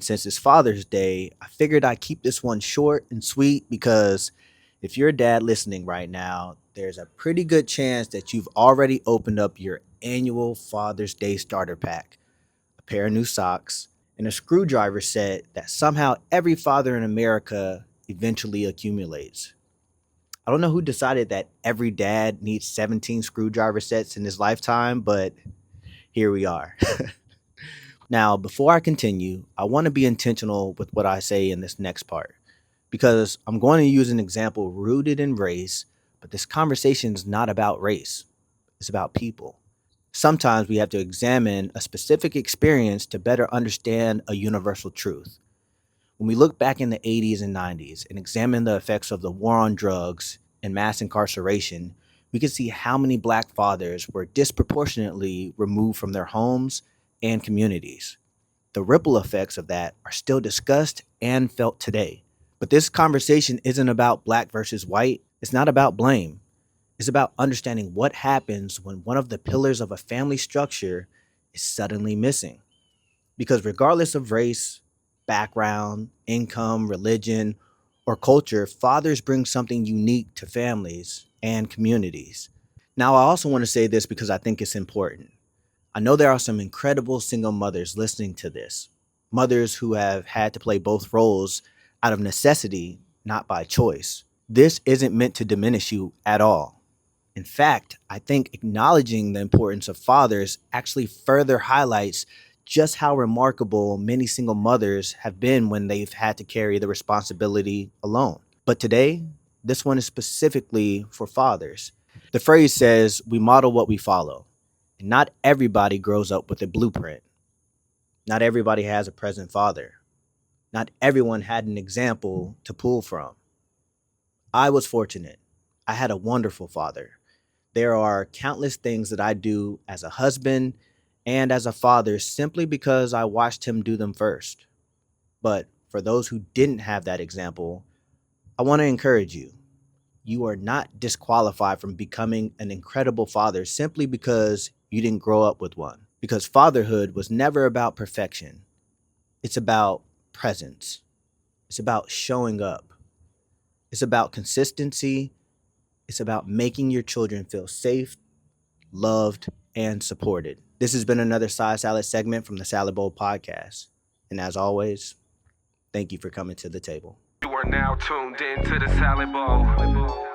Since it's Father's Day, I figured I'd keep this one short and sweet because if you're a dad listening right now, there's a pretty good chance that you've already opened up your annual Father's Day starter pack, a pair of new socks, and a screwdriver set that somehow every father in America eventually accumulates. I don't know who decided that every dad needs 17 screwdriver sets in his lifetime, but here we are. Now, before I continue, I want to be intentional with what I say in this next part because I'm going to use an example rooted in race, but this conversation is not about race, it's about people. Sometimes we have to examine a specific experience to better understand a universal truth. When we look back in the 80s and 90s and examine the effects of the war on drugs and mass incarceration, we can see how many black fathers were disproportionately removed from their homes and communities. The ripple effects of that are still discussed and felt today. But this conversation isn't about black versus white. It's not about blame. It's about understanding what happens when one of the pillars of a family structure is suddenly missing. Because regardless of race, background, income, religion, or culture, fathers bring something unique to families and communities. Now, I also want to say this because I think it's important. I know there are some incredible single mothers listening to this, mothers who have had to play both roles out of necessity, not by choice. This isn't meant to diminish you at all. In fact, I think acknowledging the importance of fathers actually further highlights just how remarkable many single mothers have been when they've had to carry the responsibility alone. But today, this one is specifically for fathers. The phrase says, we model what we follow. And not everybody grows up with a blueprint. Not everybody has a present father. Not everyone had an example to pull from. I was fortunate. I had a wonderful father. There are countless things that I do as a husband and as a father simply because I watched him do them first. But for those who didn't have that example, I want to encourage you. You are not disqualified from becoming an incredible father simply because you didn't grow up with one. Because fatherhood was never about perfection, it's about presence, it's about showing up, it's about consistency, it's about making your children feel safe, loved, and supported. This has been another Side Salad segment from the Salad Bowl podcast. And as always, thank you for coming to the table. You are now tuned in to the Salad Bowl.